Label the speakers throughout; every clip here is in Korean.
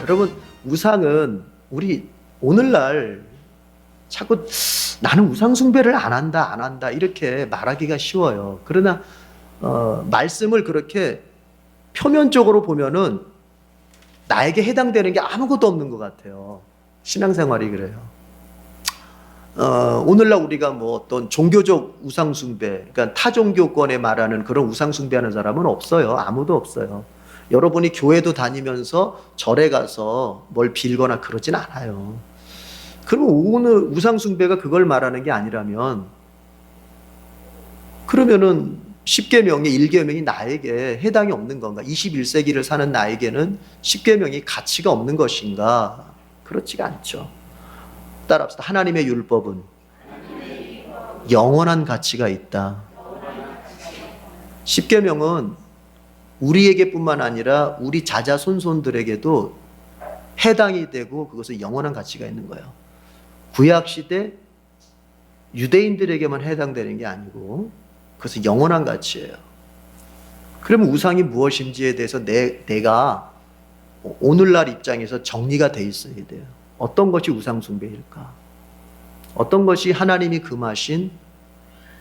Speaker 1: 여러분, 우상은 우리 오늘날 자꾸 나는 우상 숭배를 안 한다 이렇게 말하기가 쉬워요. 그러나 말씀을 그렇게 표면적으로 보면은 나에게 해당되는 게 아무것도 없는 것 같아요. 신앙생활이 그래요. 오늘날 우리가 뭐 어떤 종교적 우상 숭배, 그러니까 타 종교권에 말하는 그런 우상 숭배하는 사람은 없어요. 아무도 없어요. 여러분이 교회도 다니면서 절에 가서 뭘 빌거나 그러진 않아요. 그러면 오늘 우상 숭배가 그걸 말하는 게 아니라면, 그러면은 10계명의 1계명이 나에게 해당이 없는 건가? 21세기를 사는 나에게는 10계명이 가치가 없는 것인가? 그렇지가 않죠. 따라합시다. 하나님의 율법은 영원한 가치가 있다. 10계명은 우리에게뿐만 아니라 우리 자자손손들에게도 해당이 되고 그것은 영원한 가치가 있는 거예요. 구약시대 유대인들에게만 해당되는 게 아니고 그것은 영원한 가치예요. 그러면 우상이 무엇인지에 대해서 내가 오늘날 입장에서 정리가 돼 있어야 돼요. 어떤 것이 우상 숭배일까? 어떤 것이 하나님이 금하신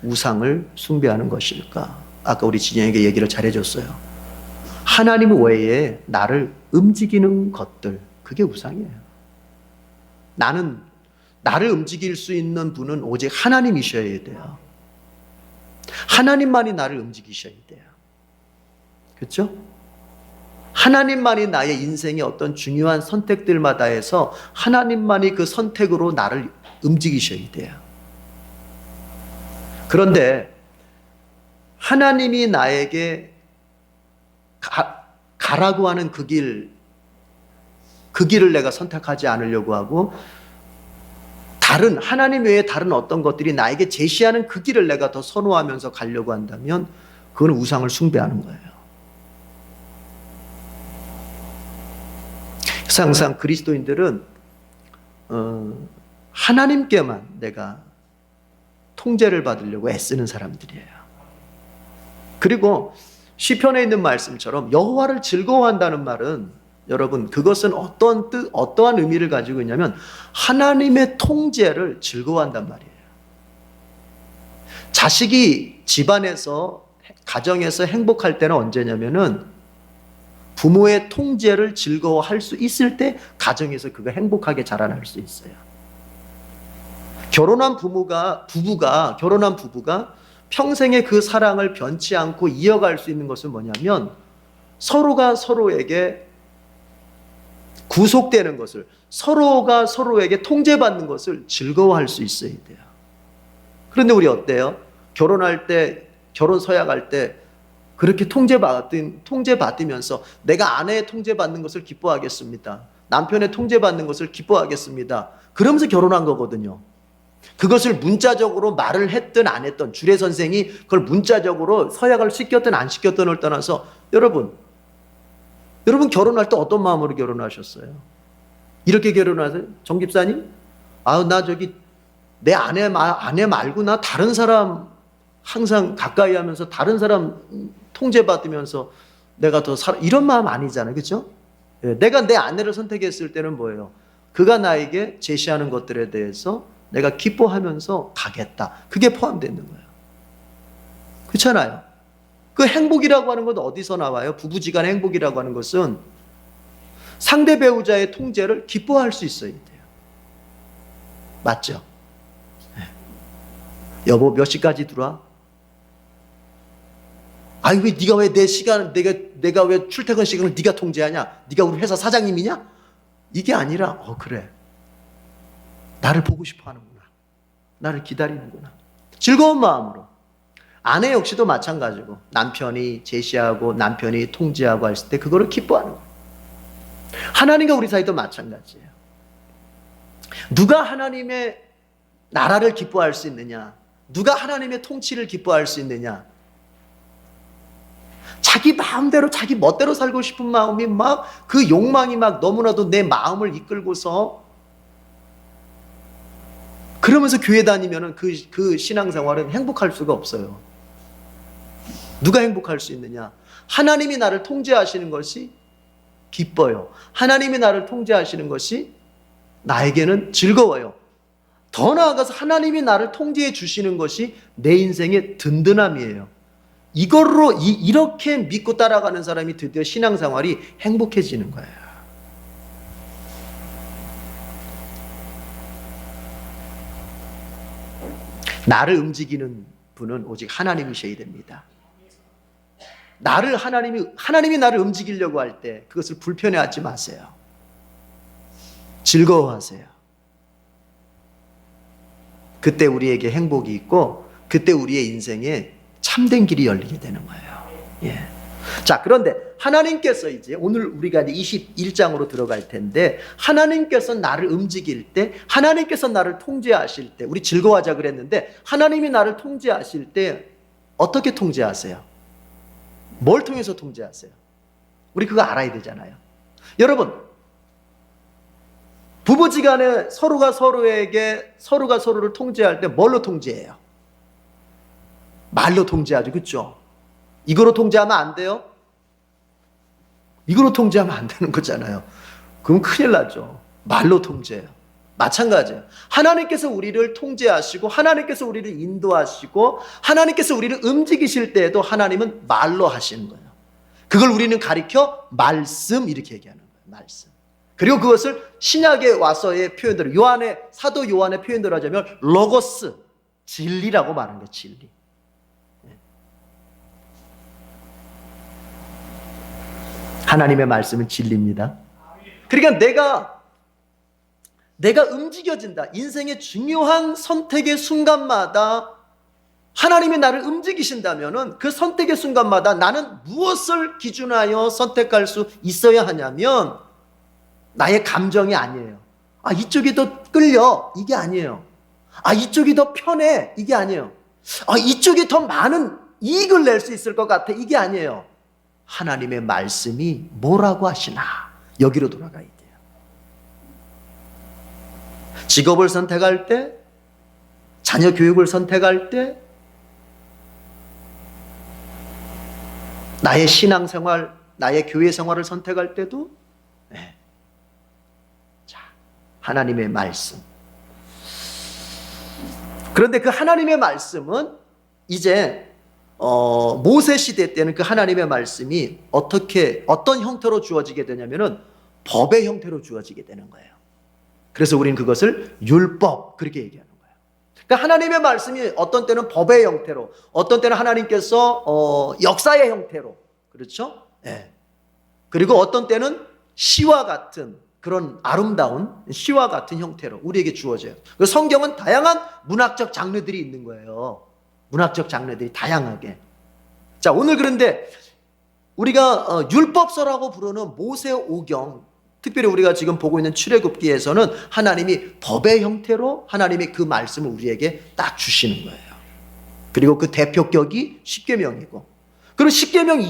Speaker 1: 우상을 숭배하는 것일까? 아까 우리 진영에게 얘기를 잘해줬어요. 하나님 외에 나를 움직이는 것들, 그게 우상이에요. 나를 움직일 수 있는 분은 오직 하나님이셔야 돼요. 하나님만이 나를 움직이셔야 돼요. 그렇죠? 하나님만이 나의 인생의 어떤 중요한 선택들마다에서 하나님만이 그 선택으로 나를 움직이셔야 돼요. 그런데 하나님이 나에게 가라고 하는 그 길을 내가 선택하지 않으려고 하고 하나님 외에 다른 어떤 것들이 나에게 제시하는 그 길을 내가 더 선호하면서 가려고 한다면 그건 우상을 숭배하는 거예요. 그래서 항상 그리스도인들은 하나님께만 내가 통제를 받으려고 애쓰는 사람들이에요. 그리고 시편에 있는 말씀처럼 여호와를 즐거워한다는 말은 여러분 그것은 어떠한 의미를 가지고 있냐면 하나님의 통제를 즐거워한단 말이에요. 자식이 집안에서 가정에서 행복할 때는 언제냐면은 부모의 통제를 즐거워할 수 있을 때 가정에서 그가 행복하게 자라날 수 있어요. 결혼한 부부가 평생의 그 사랑을 변치 않고 이어갈 수 있는 것은 뭐냐면 서로가 서로에게 구속되는 것을, 서로가 서로에게 통제받는 것을 즐거워할 수 있어야 돼요. 그런데 우리 어때요? 결혼할 때, 결혼 서약할 때 그렇게 통제받으면서 내가 아내의 통제받는 것을 기뻐하겠습니다. 남편의 통제받는 것을 기뻐하겠습니다. 그러면서 결혼한 거거든요. 그것을 문자적으로 말을 했든 안 했든 주례 선생이 그걸 문자적으로 서약을 시켰든 안 시켰든을 떠나서 여러분 결혼할 때 어떤 마음으로 결혼하셨어요? 이렇게 결혼하세요? 정 집사님? 내 아내 말고 나 다른 사람 항상 가까이 하면서 다른 사람 통제받으면서 내가 더 이런 마음 아니잖아요. 그렇죠? 내가 내 아내를 선택했을 때는 뭐예요? 그가 나에게 제시하는 것들에 대해서 내가 기뻐하면서 가겠다. 그게 포함되는 거예요. 그렇잖아요. 그 행복이라고 하는 건 어디서 나와요? 부부지간의 행복이라고 하는 것은 상대 배우자의 통제를 기뻐할 수 있어야 돼요. 맞죠? 여보 몇 시까지 들어와? 아니 내가 왜 출퇴근 시간을 네가 통제하냐? 네가 우리 회사 사장님이냐? 이게 아니라 그래. 나를 보고 싶어 하는구나. 나를 기다리는구나. 즐거운 마음으로. 아내 역시도 마찬가지고 남편이 제시하고 남편이 통제하고 했을 때 그거를 기뻐하는 거예요. 하나님과 우리 사이도 마찬가지예요. 누가 하나님의 나라를 기뻐할 수 있느냐? 누가 하나님의 통치를 기뻐할 수 있느냐? 자기 마음대로 자기 멋대로 살고 싶은 마음이 막 그 욕망이 막 너무나도 내 마음을 이끌고서 그러면서 교회 다니면은 그 신앙생활은 행복할 수가 없어요. 누가 행복할 수 있느냐? 하나님이 나를 통제하시는 것이 기뻐요. 하나님이 나를 통제하시는 것이 나에게는 즐거워요. 더 나아가서 하나님이 나를 통제해 주시는 것이 내 인생의 든든함이에요. 이걸로 이렇게 믿고 따라가는 사람이 드디어 신앙생활이 행복해지는 거예요. 나를 움직이는 분은 오직 하나님이셔야 됩니다. 하나님이 나를 움직이려고 할 때 그것을 불편해하지 마세요. 즐거워하세요. 그때 우리에게 행복이 있고 그때 우리의 인생에 참된 길이 열리게 되는 거예요. 예. 자, 그런데 하나님께서 이제 오늘 우리가 이제 21장으로 들어갈 텐데, 하나님께서 나를 움직일 때, 하나님께서 나를 통제하실 때, 우리 즐거워하자 그랬는데 하나님이 나를 통제하실 때 어떻게 통제하세요? 뭘 통해서 통제하세요? 우리 그거 알아야 되잖아요. 여러분, 부부지간에 서로가 서로를 통제할 때 뭘로 통제해요? 말로 통제하죠. 그렇죠? 이거로 통제하면 안 돼요? 이거로 통제하면 안 되는 거잖아요. 그럼 큰일 나죠. 말로 통제해요. 마찬가지예요. 하나님께서 우리를 통제하시고 하나님께서 우리를 인도하시고 하나님께서 우리를 움직이실 때에도 하나님은 말로 하시는 거예요. 그걸 우리는 가리켜 말씀 이렇게 얘기하는 거예요. 말씀. 그리고 그것을 신약에 와서의 표현대로 사도 요한의 표현대로 하자면 로고스, 진리라고 말하는 거예요. 진리. 하나님의 말씀은 진리입니다. 그러니까 내가 움직여진다. 인생의 중요한 선택의 순간마다 하나님이 나를 움직이신다면은 그 선택의 순간마다 나는 무엇을 기준하여 선택할 수 있어야 하냐면 나의 감정이 아니에요. 아, 이쪽이 더 끌려. 이게 아니에요. 아, 이쪽이 더 편해. 이게 아니에요. 아, 이쪽이 더 많은 이익을 낼 수 있을 것 같아. 이게 아니에요. 하나님의 말씀이 뭐라고 하시나 여기로 돌아가야 돼요. 직업을 선택할 때, 자녀 교육을 선택할 때, 나의 신앙생활, 나의 교회 생활을 선택할 때도 자, 하나님의 말씀. 그런데 그 하나님의 말씀은 이제 모세 시대 때는 그 하나님의 말씀이 어떤 형태로 주어지게 되냐면은 법의 형태로 주어지게 되는 거예요. 그래서 우리는 그것을 율법 그렇게 얘기하는 거예요. 그러니까 하나님의 말씀이 어떤 때는 법의 형태로, 어떤 때는 하나님께서 역사의 형태로, 그렇죠? 네. 그리고 어떤 때는 시와 같은 그런 아름다운 시와 같은 형태로 우리에게 주어져요. 성경은 다양한 문학적 장르들이 있는 거예요. 문학적 장르들이 다양하게. 자, 오늘 그런데 우리가 율법서라고 부르는 모세오경, 특별히 우리가 지금 보고 있는 출애굽기에서는 하나님이 법의 형태로 하나님이 그 말씀을 우리에게 딱 주시는 거예요. 그리고 그 대표격이 십계명이고, 그리고 십계명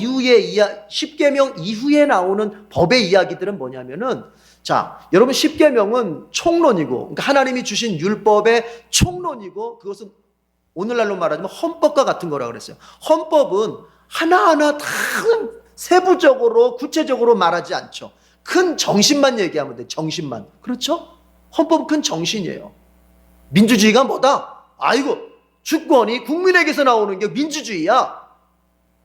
Speaker 1: 이후에 나오는 법의 이야기들은 뭐냐면은, 자, 여러분, 십계명은 총론이고, 그러니까 하나님이 주신 율법의 총론이고, 그것은 오늘날로 말하자면 헌법과 같은 거라고 그랬어요. 헌법은 하나하나 다 세부적으로 구체적으로 말하지 않죠. 큰 정신만 얘기하면 돼. 정신만. 그렇죠? 헌법은 큰 정신이에요. 민주주의가 뭐다? 아이고, 주권이 국민에게서 나오는 게 민주주의야.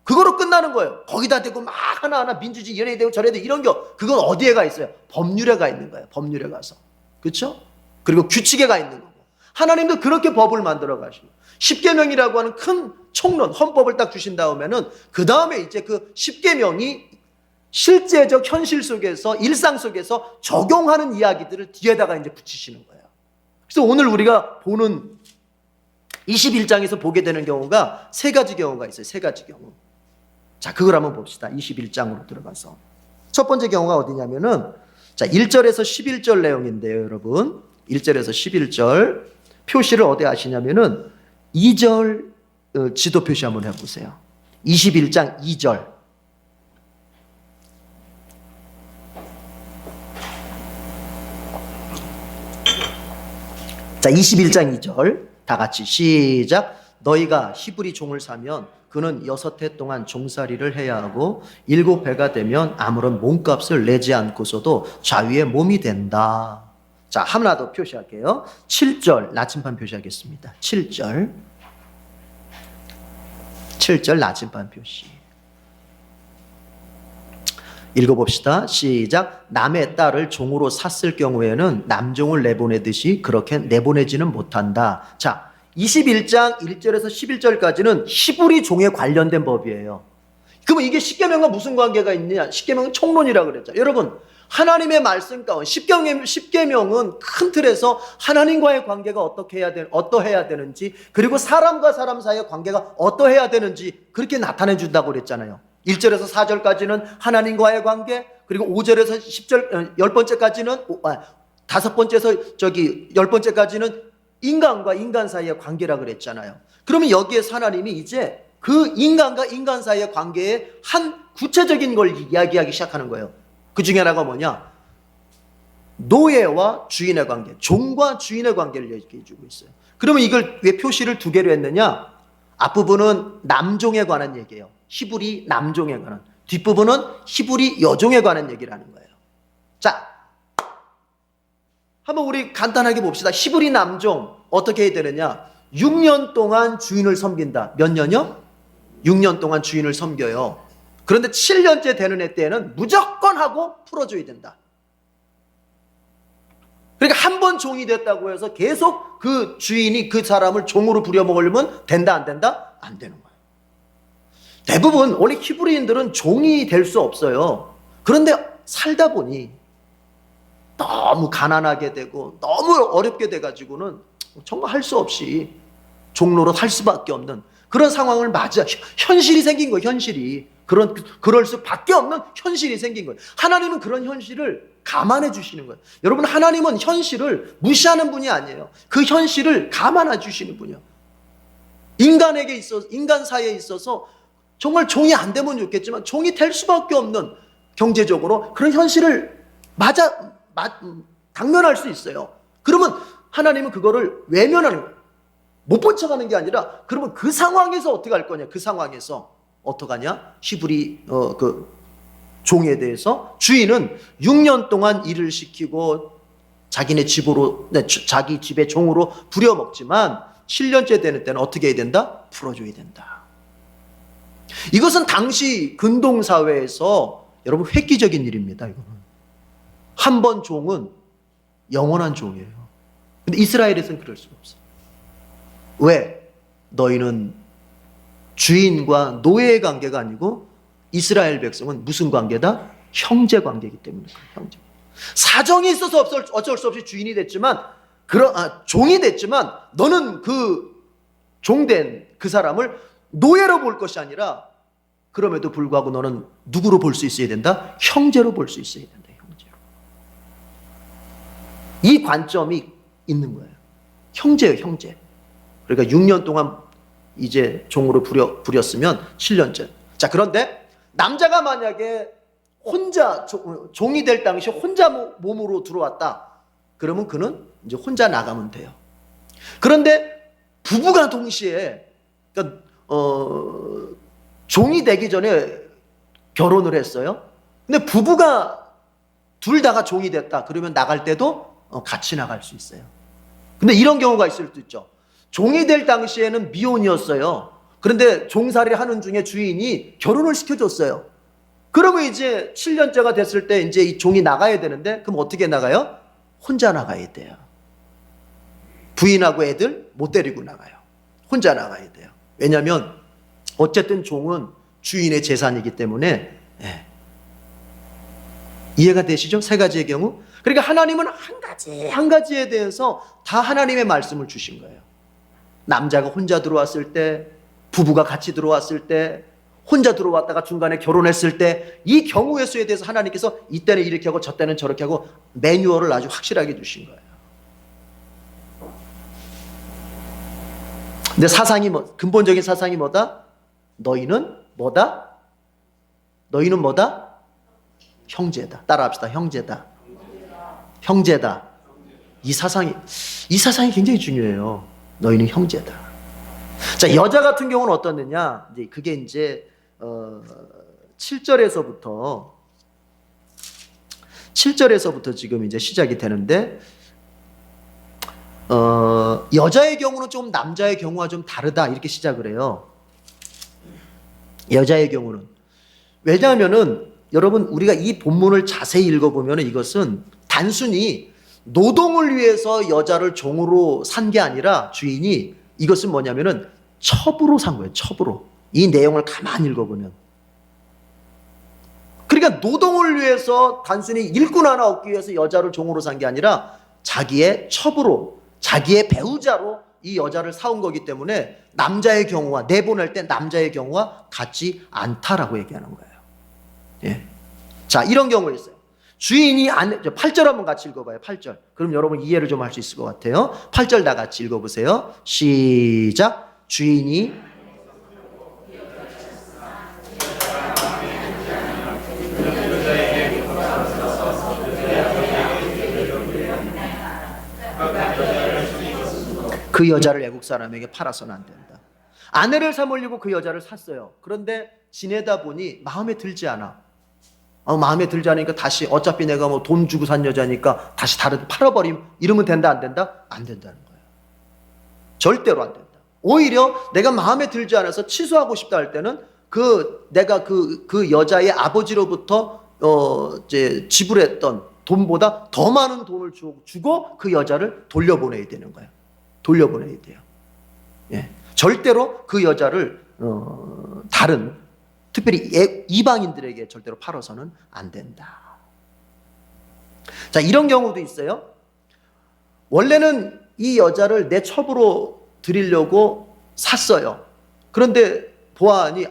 Speaker 1: 그거로 끝나는 거예요. 거기다 대고 막 하나하나 민주주의 이래 되고 저래 되고 이런 거, 그건 어디에 가 있어요? 법률에 가 있는 거예요. 법률에 가서. 그렇죠? 그리고 규칙에 가 있는 거고. 하나님도 그렇게 법을 만들어 가시고, 십계명이라고 하는 큰 총론, 헌법을 딱 주신 다음에는 그 다음에 이제 그 십계명이 실제적 현실 속에서, 일상 속에서 적용하는 이야기들을 뒤에다가 이제 붙이시는 거예요. 그래서 오늘 우리가 보는 21장에서 보게 되는 경우가 세 가지 경우가 있어요. 세 가지 경우. 자, 그걸 한번 봅시다. 21장으로 들어가서. 첫 번째 경우가 어디냐면은, 자, 1절에서 11절 내용인데요, 여러분. 1절에서 11절. 표시를 어디 하시냐면은 2절 지도 표시 한번 해보세요. 21장 2절. 자, 21장 2절 다 같이 시작. 너희가 히브리 종을 사면 그는 6해 동안 종살이를 해야 하고 7해가 되면 아무런 몸값을 내지 않고서도 자위의 몸이 된다. 자, 하나 더 표시할게요. 7절 나침반 표시하겠습니다. 7절 나침반 표시. 읽어봅시다. 시작. 남의 딸을 종으로 샀을 경우에는 남종을 내보내듯이 그렇게 내보내지는 못한다. 자, 21장 1절에서 11절까지는 히브리 종에 관련된 법이에요. 그러면 이게 십계명과 무슨 관계가 있느냐? 십계명은 총론이라고 그랬죠. 여러분, 하나님의 말씀 가운데 십계명은 큰 틀에서 하나님과의 관계가 어떠해야 되는지, 그리고 사람과 사람 사이의 관계가 어떠해야 되는지 그렇게 나타내 준다고 그랬잖아요. 1절에서 4절까지는 하나님과의 관계, 그리고 5절에서 10절 10번째까지는 5번째에서 10번째까지는 인간과 인간 사이의 관계라 그랬잖아요. 그러면 여기에서 하나님이 이제 그 인간과 인간 사이의 관계에 한 구체적인 걸 이야기하기 시작하는 거예요. 그 중에 하나가 뭐냐? 노예와 주인의 관계, 종과 주인의 관계를 얘기해 주고 있어요. 그러면 이걸 왜 표시를 2개로 했느냐? 앞부분은 남종에 관한 얘기예요. 히브리 남종에 관한. 뒷부분은 히브리 여종에 관한 얘기를 하는 거예요. 자, 한번 우리 간단하게 봅시다. 히브리 남종 어떻게 해야 되느냐? 6년 동안 주인을 섬긴다. 몇 년이요? 6년 동안 주인을 섬겨요. 그런데 7년째 되는 해 때에는 무조건 하고 풀어줘야 된다. 그러니까 한 번 종이 됐다고 해서 계속 그 주인이 그 사람을 종으로 부려먹으려면 된다 안 된다? 안 되는 거예요. 대부분 원래 히브리인들은 종이 될 수 없어요. 그런데 살다 보니 너무 가난하게 되고 너무 어렵게 돼가지고는 정말 할 수 없이 종로로 할 수밖에 없는 그런 상황을 맞아 현실이 생긴 거예요. 현실이 그럴 수밖에 없는 현실이 생긴 거예요. 하나님은 그런 현실을 감안해 주시는 거예요. 여러분, 하나님은 현실을 무시하는 분이 아니에요. 그 현실을 감안해 주시는 분이에요. 인간 사이에 있어서 정말 종이 안 되면 좋겠지만 종이 될 수밖에 없는 경제적으로 그런 현실을 당면할 수 있어요. 그러면 하나님은 그거를 외면하는 거예요. 못 본 척하는 게 아니라 그러면 그 상황에서 어떻게 할 거냐? 그 상황에서 어떻게 하냐? 히브리 그 종에 대해서 주인은 6년 동안 일을 시키고 자기 집의 종으로 부려먹지만 7년째 되는 때는 어떻게 해야 된다? 풀어줘야 된다. 이것은 당시 근동사회에서 여러분 획기적인 일입니다. 이거는 한 번 종은 영원한 종이에요. 근데 이스라엘에서는 그럴 수가 없어요. 왜? 너희는 주인과 노예의 관계가 아니고 이스라엘 백성은 무슨 관계다? 형제 관계이기 때문에. 형제. 사정이 있어서 어쩔 수 없이 주인이 됐지만 종이 됐지만 너는 그 종된 그 사람을 노예로 볼 것이 아니라 그럼에도 불구하고 너는 누구로 볼 수 있어야 된다? 형제로 볼 수 있어야 된다. 형제로. 이 관점이 있는 거예요. 형제예요, 형제. 그러니까 6년 동안 이제 종으로 부렸으면 7년째. 자, 그런데 남자가 만약에 혼자 종이 될 당시 혼자 몸으로 들어왔다. 그러면 그는 이제 혼자 나가면 돼요. 그런데 부부가 동시에 그러니까 종이 되기 전에 결혼을 했어요. 근데 부부가 둘 다가 종이 됐다. 그러면 나갈 때도 같이 나갈 수 있어요. 근데 이런 경우가 있을 수도 있죠. 종이 될 당시에는 미혼이었어요. 그런데 종살이를 하는 중에 주인이 결혼을 시켜줬어요. 그러면 이제 7년째가 됐을 때 이제 이 종이 나가야 되는데 그럼 어떻게 나가요? 혼자 나가야 돼요. 부인하고 애들 못 데리고 나가요. 혼자 나가야 돼요. 왜냐하면 어쨌든 종은 주인의 재산이기 때문에. 이해가 되시죠? 세 가지의 경우. 그러니까 하나님은 한 가지에 대해서 다 하나님의 말씀을 주신 거예요. 남자가 혼자 들어왔을 때, 부부가 같이 들어왔을 때, 혼자 들어왔다가 중간에 결혼했을 때, 이 경우의 수에 대해서 하나님께서 이때는 이렇게 하고 저때는 저렇게 하고 매뉴얼을 아주 확실하게 주신 거예요. 근데 근본적인 사상이 뭐다? 너희는 뭐다? 너희는 뭐다? 형제다. 따라합시다. 형제다. 형제다. 이 사상이 굉장히 중요해요. 너희는 형제다. 자, 여자 같은 경우는 어떻느냐? 이제 그게 이제 7절에서부터 지금 이제 시작이 되는데, 여자의 경우는 좀 남자의 경우와 좀 다르다 이렇게 시작을 해요. 여자의 경우는. 왜냐하면은 여러분, 우리가 이 본문을 자세히 읽어보면 이것은 단순히 노동을 위해서 여자를 종으로 산 게 아니라, 주인이 이것은 뭐냐면은 첩으로 산 거예요. 첩으로. 이 내용을 가만히 읽어보면. 그러니까 노동을 위해서 단순히 일꾼 하나 얻기 위해서 여자를 종으로 산 게 아니라 자기의 첩으로, 자기의 배우자로 이 여자를 사온 거기 때문에 남자의 경우와, 내보낼 때 남자의 경우와 같지 않다라고 얘기하는 거예요. 예. 자, 이런 경우가 있어요. 주인이 8절 한번 같이 읽어봐요. 8절. 그럼 여러분 이해를 좀 할 수 있을 것 같아요. 8절 다 같이 읽어보세요. 시작. 주인이 그 여자를 애국 사람에게 팔아서는 안 된다. 아내를 사모려고 그 여자를 샀어요. 그런데 지내다 보니 마음에 들지 않아. 마음에 들지 않으니까 다시, 어차피 내가 뭐 돈 주고 산 여자니까 다시 다른 팔아버리면, 이러면 된다 안 된다? 안 된다는 거예요. 절대로 안 된다. 오히려 내가 마음에 들지 않아서 취소하고 싶다 할 때는 내가 그 여자의 아버지로부터 이제 지불했던 돈보다 더 많은 돈을 주고 그 여자를 돌려보내야 되는 거예요. 돌려보내야 돼요. 예. 절대로 그 여자를 다른, 특별히 이방인들에게 절대로 팔아서는 안 된다. 자, 이런 경우도 있어요. 원래는 이 여자를 내 첩으로 드리려고 샀어요. 그런데 보아하니,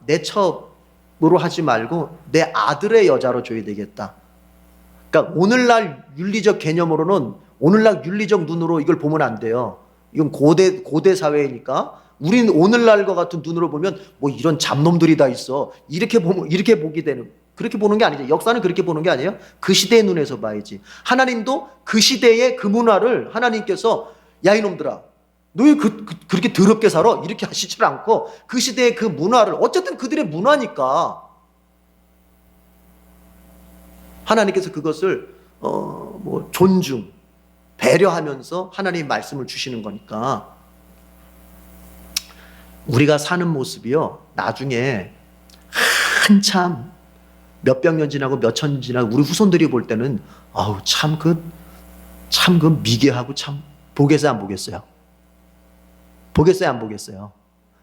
Speaker 1: 내 첩으로 하지 말고 내 아들의 여자로 줘야 되겠다. 그러니까 오늘날 윤리적 개념으로는, 오늘날 윤리적 눈으로 이걸 보면 안 돼요. 이건 고대 사회니까. 우리는 오늘날과 같은 눈으로 보면 뭐 이런 잡놈들이 다 있어, 이렇게 보게 되는, 그렇게 보는 게 아니죠. 역사는 그렇게 보는 게 아니에요. 그 시대의 눈에서 봐야지. 하나님도 그 시대의 그 문화를 하나님께서, 야 이놈들아, 너희 그렇게 더럽게 살아? 이렇게 하시질 않고, 그 시대의 그 문화를, 어쨌든 그들의 문화니까 하나님께서 그것을 뭐 존중, 배려하면서 하나님 말씀을 주시는 거니까, 우리가 사는 모습이요, 나중에 한참 몇백 년 지나고 몇천 년 지나고 우리 후손들이 볼 때는 참 그 미개하고 참 보겠어요, 안 보겠어요? 보겠어요, 안 보겠어요?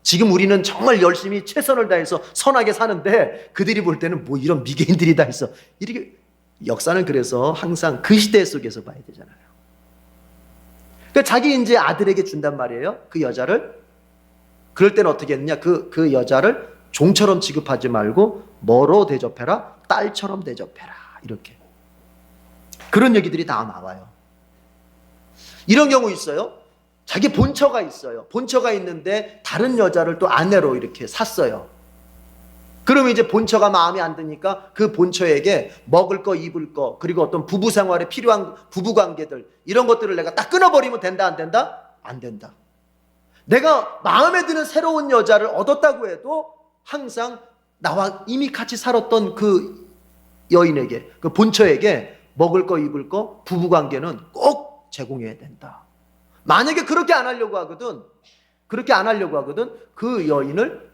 Speaker 1: 지금 우리는 정말 열심히 최선을 다해서 선하게 사는데 그들이 볼 때는 뭐 이런 미개인들이 다 있어, 이렇게. 역사는 그래서 항상 그 시대 속에서 봐야 되잖아요. 그러니까 자기 이제 아들에게 준단 말이에요, 그 여자를. 그럴 때는 어떻게 했느냐, 그 여자를 종처럼 취급하지 말고 뭐로 대접해라? 딸처럼 대접해라. 이렇게. 그런 얘기들이 다 나와요. 이런 경우 있어요. 자기 본처가 있어요. 본처가 있는데 다른 여자를 또 아내로 이렇게 샀어요. 그러면 이제 본처가 마음에 안 드니까 그 본처에게 먹을 거, 입을 거, 그리고 어떤 부부 생활에 필요한 부부 관계들, 이런 것들을 내가 딱 끊어버리면 된다, 안 된다? 안 된다. 내가 마음에 드는 새로운 여자를 얻었다고 해도 항상 나와 이미 같이 살았던 그 여인에게, 그 본처에게 먹을 거, 입을 거, 부부 관계는 꼭 제공해야 된다. 만약에 그렇게 안 하려고 하거든, 그 여인을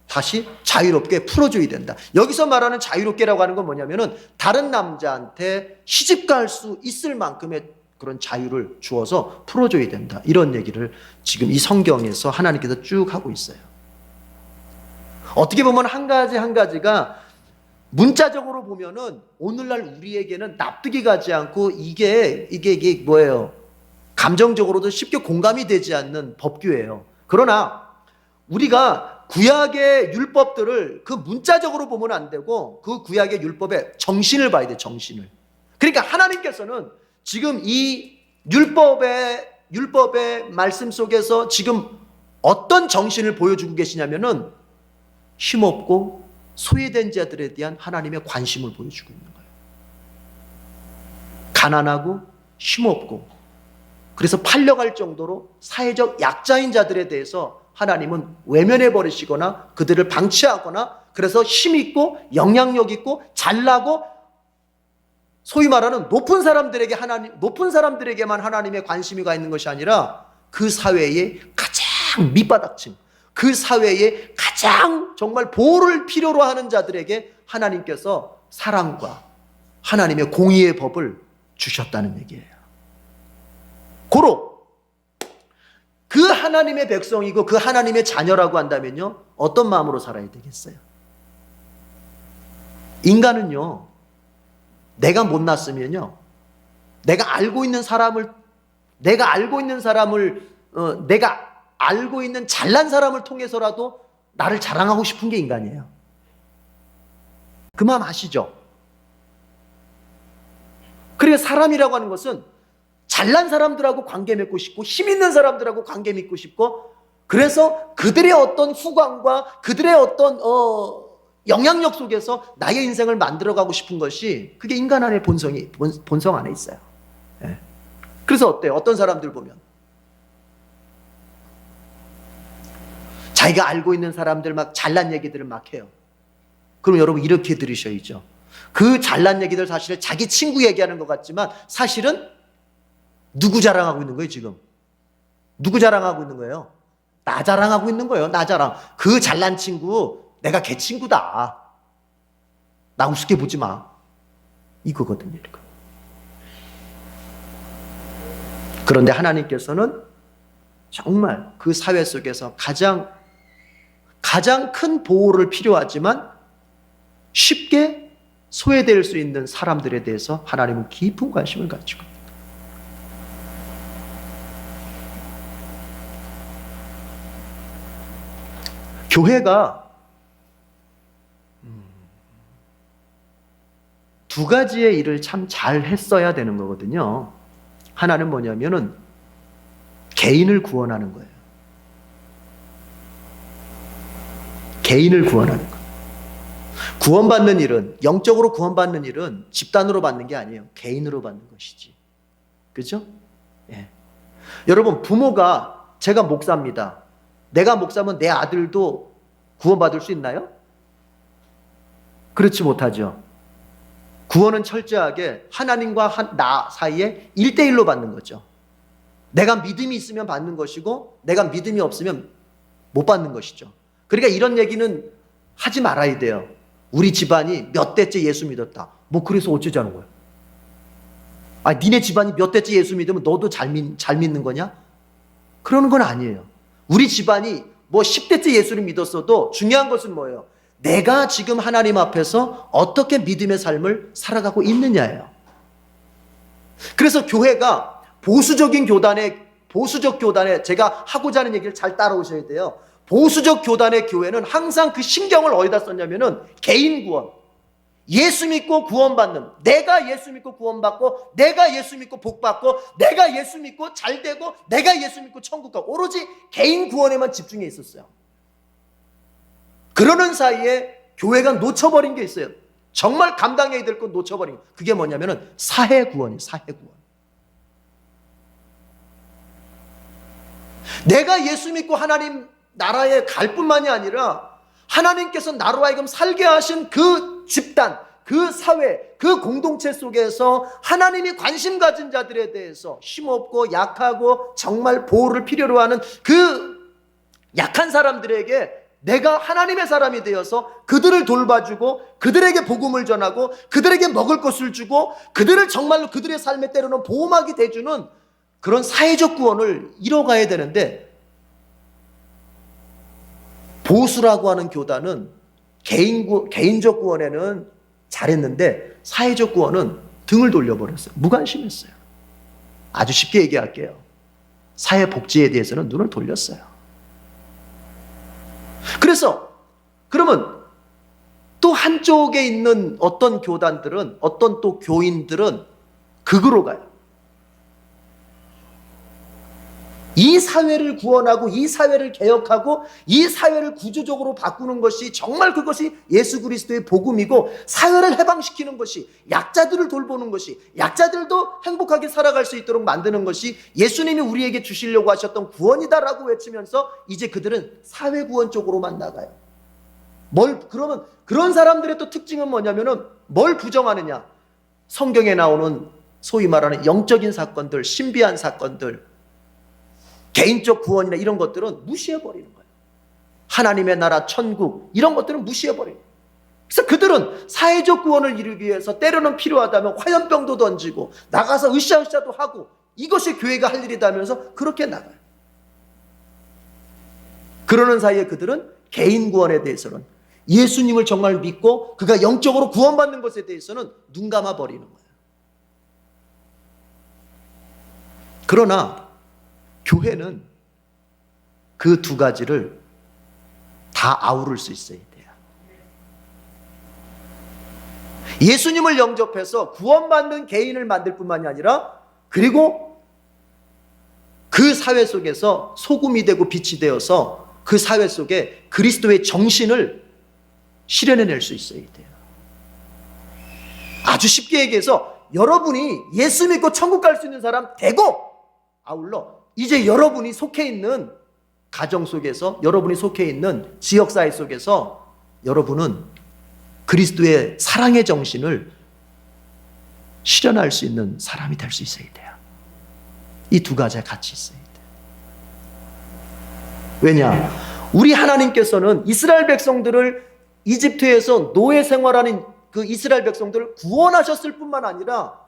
Speaker 1: 다시 자유롭게 풀어줘야 된다. 여기서 말하는 자유롭게라고 하는 건 뭐냐면은, 다른 남자한테 시집갈 수 있을 만큼의 그런 자유를 주어서 풀어줘야 된다. 이런 얘기를 지금 이 성경에서 하나님께서 쭉 하고 있어요. 어떻게 보면 한 가지 한 가지가 문자적으로 보면은 오늘날 우리에게는 납득이 가지 않고, 이게 뭐예요? 감정적으로도 쉽게 공감이 되지 않는 법규예요. 그러나 우리가 구약의 율법들을 그 문자적으로 보면 안 되고, 그 구약의 율법의 정신을 봐야 돼, 정신을. 그러니까 하나님께서는 지금 이 율법의 말씀 속에서 지금 어떤 정신을 보여주고 계시냐면은, 힘없고 소외된 자들에 대한 하나님의 관심을 보여주고 있는 거예요. 가난하고 힘없고, 그래서 팔려갈 정도로 사회적 약자인 자들에 대해서 하나님은 외면해 버리시거나 그들을 방치하거나, 그래서 힘 있고 영향력 있고 잘나고 소위 말하는 높은 사람들에게만 하나님의 관심이 가 있는 것이 아니라 그 사회의 가장 밑바닥층, 그 사회의 가장 정말 보호를 필요로 하는 자들에게 하나님께서 사랑과 하나님의 공의의 법을 주셨다는 얘기예요. 고로 그 하나님의 백성이고 그 하나님의 자녀라고 한다면요, 어떤 마음으로 살아야 되겠어요? 인간은요, 내가 못났으면요, 내가 알고 있는 잘난 사람을 통해서라도 나를 자랑하고 싶은 게 인간이에요. 그 마음 아시죠? 그러니까 사람이라고 하는 것은 잘난 사람들하고 관계 맺고 싶고 힘 있는 사람들하고 관계 맺고 싶고, 그래서 그들의 어떤 후광과 그들의 어떤 영향력 속에서 나의 인생을 만들어가고 싶은 것이, 그게 인간 안의 본성 안에 있어요. 예. 그래서 어때요? 어떤 사람들 보면 자기가 알고 있는 사람들 막 잘난 얘기들을 막 해요. 그럼 여러분 이렇게 들으셔야죠. 그 잘난 얘기들 사실은 자기 친구 얘기하는 것 같지만 사실은 누구 자랑하고 있는 거예요 지금? 누구 자랑하고 있는 거예요? 나 자랑하고 있는 거예요. 나 자랑. 그 잘난 친구 내가 걔 친구다. 나 우습게 보지 마. 이거거든요. 이거. 그런데 하나님께서는 정말 그 사회 속에서 가장 큰 보호를 필요하지만 쉽게 소외될 수 있는 사람들에 대해서 하나님은 깊은 관심을 가지고 있습니다. 교회가 두 가지의 일을 참 잘 했어야 되는 거거든요. 하나는 뭐냐면은 개인을 구원하는 거예요. 개인을 구원하는 거. 구원받는 일은, 영적으로 구원받는 일은 집단으로 받는 게 아니에요. 개인으로 받는 것이지. 그죠? 예. 여러분, 부모가, 제가 목사입니다. 내가 목사면 내 아들도 구원받을 수 있나요? 그렇지 못하죠. 구원은 철저하게 하나님과 나 사이에 1대1로 받는 거죠. 내가 믿음이 있으면 받는 것이고 내가 믿음이 없으면 못 받는 것이죠. 그러니까 이런 얘기는 하지 말아야 돼요. 우리 집안이 몇 대째 예수 믿었다. 뭐 그래서 어쩌자는 거야? 아, 니네 집안이 몇 대째 예수 믿으면 너도 잘 믿는 거냐? 그러는 건 아니에요. 우리 집안이 뭐 10대째 예수를 믿었어도 중요한 것은 뭐예요? 내가 지금 하나님 앞에서 어떻게 믿음의 삶을 살아가고 있느냐예요. 그래서 교회가 보수적 교단에 제가 하고자 하는 얘기를 잘 따라오셔야 돼요. 보수적 교단의 교회는 항상 그 신경을 어디다 썼냐면은 개인 구원. 예수 믿고 구원받는, 내가 예수 믿고 구원받고, 내가 예수 믿고 복받고, 내가 예수 믿고 잘되고, 내가 예수 믿고 천국 가고, 오로지 개인 구원에만 집중해 있었어요. 그러는 사이에 교회가 놓쳐버린 게 있어요. 정말 감당해야 될 건 놓쳐버린 거. 그게 뭐냐면은 사회 구원이에요. 사회 구원. 내가 예수 믿고 하나님 나라에 갈 뿐만이 아니라 하나님께서 나로 하여금 살게 하신 그 집단, 그 사회, 그 공동체 속에서 하나님이 관심 가진 자들에 대해서 힘없고 약하고 정말 보호를 필요로 하는 그 약한 사람들에게 내가 하나님의 사람이 되어서 그들을 돌봐주고 그들에게 복음을 전하고 그들에게 먹을 것을 주고 그들을 정말로 그들의 삶에 때로는 보호막이 돼주는 그런 사회적 구원을 이뤄가야 되는데, 보수라고 하는 교단은 개인적 구원에는 잘했는데 사회적 구원은 등을 돌려버렸어요. 무관심했어요. 아주 쉽게 얘기할게요. 사회복지에 대해서는 눈을 돌렸어요. 그래서 그러면 또 한쪽에 있는 어떤 교단들은, 어떤 또 교인들은 극으로 가요. 이 사회를 구원하고 이 사회를 개혁하고 이 사회를 구조적으로 바꾸는 것이 정말 그것이 예수 그리스도의 복음이고, 사회를 해방시키는 것이, 약자들을 돌보는 것이, 약자들도 행복하게 살아갈 수 있도록 만드는 것이 예수님이 우리에게 주시려고 하셨던 구원이다라고 외치면서 이제 그들은 사회 구원 쪽으로만 나가요. 그러면 그런 사람들의 또 특징은 뭐냐면은 뭘 부정하느냐? 성경에 나오는 소위 말하는 영적인 사건들, 신비한 사건들, 개인적 구원이나 이런 것들은 무시해버리는 거예요. 하나님의 나라, 천국 이런 것들은 무시해버리는 거예요. 그래서 그들은 사회적 구원을 이루기 위해서 때로는 필요하다면 화염병도 던지고 나가서 으쌰으쌰도 하고, 이것이 교회가 할 일이다면서 그렇게 나가요. 그러는 사이에 그들은 개인 구원에 대해서는, 예수님을 정말 믿고 그가 영적으로 구원받는 것에 대해서는 눈 감아버리는 거예요. 그러나 교회는 그 두 가지를 다 아우를 수 있어야 돼요. 예수님을 영접해서 구원받는 개인을 만들 뿐만이 아니라, 그리고 그 사회 속에서 소금이 되고 빛이 되어서 그 사회 속에 그리스도의 정신을 실현해낼 수 있어야 돼요. 아주 쉽게 얘기해서 여러분이 예수 믿고 천국 갈 수 있는 사람 되고, 아울러 이제 여러분이 속해 있는 가정 속에서, 여러분이 속해 있는 지역사회 속에서 여러분은 그리스도의 사랑의 정신을 실현할 수 있는 사람이 될 수 있어야 돼요. 이 두 가지가 같이 있어야 돼요. 왜냐? 우리 하나님께서는 이스라엘 백성들을 이집트에서 노예 생활하는 그 이스라엘 백성들을 구원하셨을 뿐만 아니라,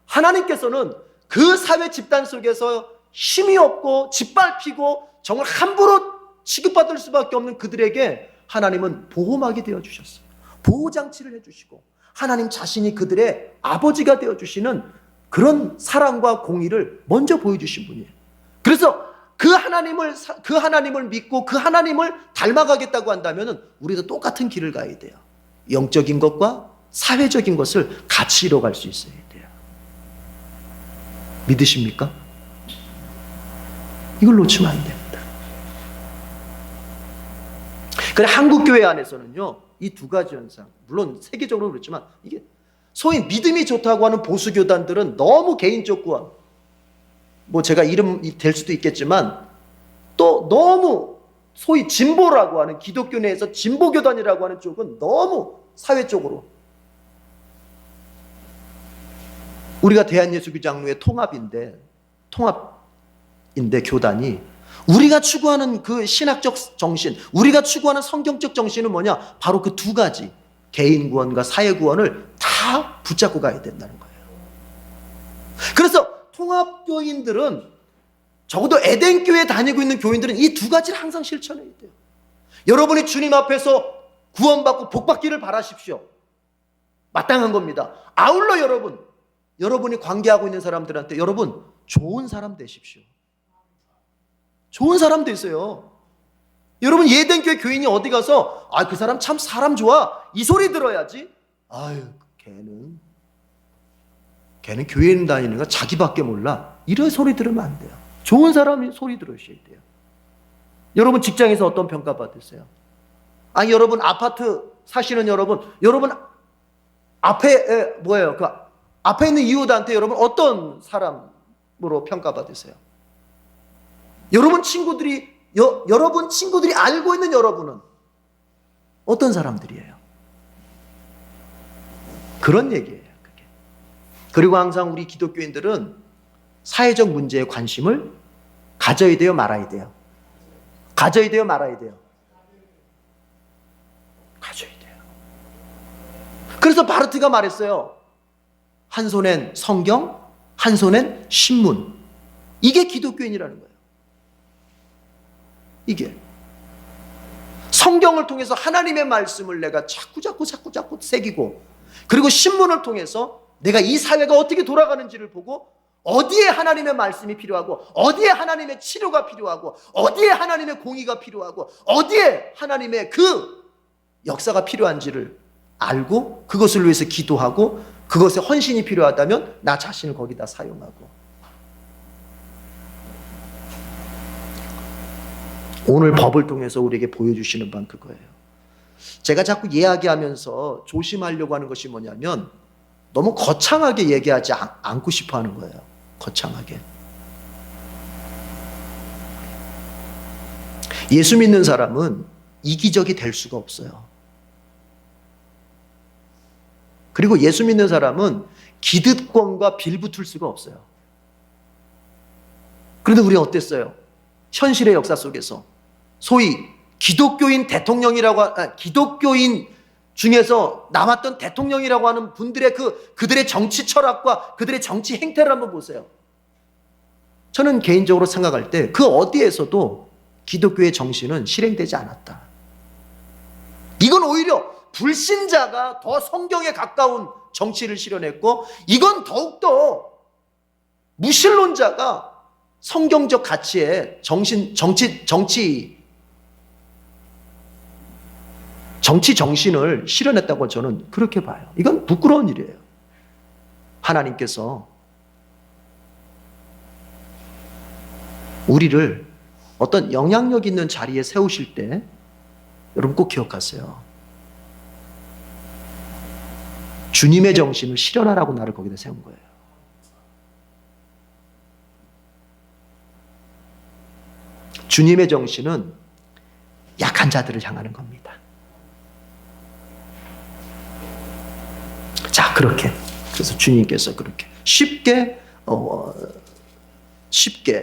Speaker 1: 하나님께서는 그 사회 집단 속에서 힘이 없고 짓밟히고 정말 함부로 취급받을 수밖에 없는 그들에게 하나님은 보호막이 되어주셨어요. 보호장치를 해주시고 하나님 자신이 그들의 아버지가 되어주시는 그런 사랑과 공의를 먼저 보여주신 분이에요. 그래서 그 하나님을 믿고 그 하나님을 닮아가겠다고 한다면 우리도 똑같은 길을 가야 돼요. 영적인 것과 사회적인 것을 같이 이뤄갈 수 있어야 돼요. 믿으십니까? 이걸 놓치면 안 됩니다. 그래, 한국교회 안에서는요, 이 두 가지 현상, 물론 세계적으로 그렇지만, 이게 소위 믿음이 좋다고 하는 보수교단들은 너무 개인적 구원, 뭐 제가 이름이 될 수도 있겠지만, 또 너무 소위 진보라고 하는, 기독교 내에서 진보교단이라고 하는 쪽은 너무 사회적으로, 우리가 대한예수교장로의 통합인데 교단이, 우리가 추구하는 그 신학적 정신, 우리가 추구하는 성경적 정신은 뭐냐? 바로 그 두 가지, 개인 구원과 사회 구원을 다 붙잡고 가야 된다는 거예요. 그래서 통합교인들은, 적어도 에덴교회 다니고 있는 교인들은 이 두 가지를 항상 실천해야 돼요. 여러분이 주님 앞에서 구원받고 복받기를 바라십시오. 마땅한 겁니다. 아울러 여러분이 관계하고 있는 사람들한테, 여러분 좋은 사람 되십시오. 좋은 사람 되세요. 여러분, 예덴교회 교인이 어디 가서 그 사람 참 사람 좋아, 이 소리 들어야지. 아유, 걔는 교회 다니는 거 자기밖에 몰라, 이런 소리 들으면 안 돼요. 좋은 사람이 소리 들으셔야 돼요. 여러분 직장에서 어떤 평가 받으세요? 여러분 아파트 사시는 여러분 앞에 뭐예요? 그 앞에 있는 이웃한테 여러분 어떤 사람으로 평가받으세요? 여러분 친구들이 알고 있는 여러분은 어떤 사람들이에요? 그런 얘기예요, 그게. 그리고 항상 우리 기독교인들은 사회적 문제에 관심을 가져야 돼요, 말아야 돼요? 가져야 돼요, 말아야 돼요? 가져야 돼요. 그래서 바르트가 말했어요. 한 손엔 성경, 한 손엔 신문. 이게 기독교인이라는 거예요. 이게 성경을 통해서 하나님의 말씀을 내가 자꾸 새기고, 그리고 신문을 통해서 내가 이 사회가 어떻게 돌아가는지를 보고, 어디에 하나님의 말씀이 필요하고, 어디에 하나님의 치료가 필요하고, 어디에 하나님의 공의가 필요하고, 어디에 하나님의 그 역사가 필요한지를 알고, 그것을 위해서 기도하고, 그것에 헌신이 필요하다면 나 자신을 거기다 사용하고. 오늘 법을 통해서 우리에게 보여주시는 바는 그거예요. 제가 자꾸 이야기하면서 조심하려고 하는 것이 뭐냐면 너무 거창하게 얘기하지 않고 싶어 하는 거예요. 거창하게. 예수 믿는 사람은 이기적이 될 수가 없어요. 그리고 예수 믿는 사람은 기득권과 빌붙을 수가 없어요. 그런데 우리 어땠어요? 현실의 역사 속에서 소위 기독교인 중에서 남았던 대통령이라고 하는 분들의 그들의 정치 철학과 그들의 정치 행태를 한번 보세요. 저는 개인적으로 생각할 때 그 어디에서도 기독교의 정신은 실행되지 않았다. 이건 오히려 불신자가 더 성경에 가까운 정치를 실현했고, 이건 더욱더 무신론자가 성경적 가치의 정치 정신을 실현했다고 저는 그렇게 봐요. 이건 부끄러운 일이에요. 하나님께서 우리를 어떤 영향력 있는 자리에 세우실 때 여러분 꼭 기억하세요. 주님의 정신을 실현하라고 나를 거기다 세운 거예요. 주님의 정신은 약한 자들을 향하는 겁니다. 자, 그렇게. 그래서 주님께서 그렇게 쉽게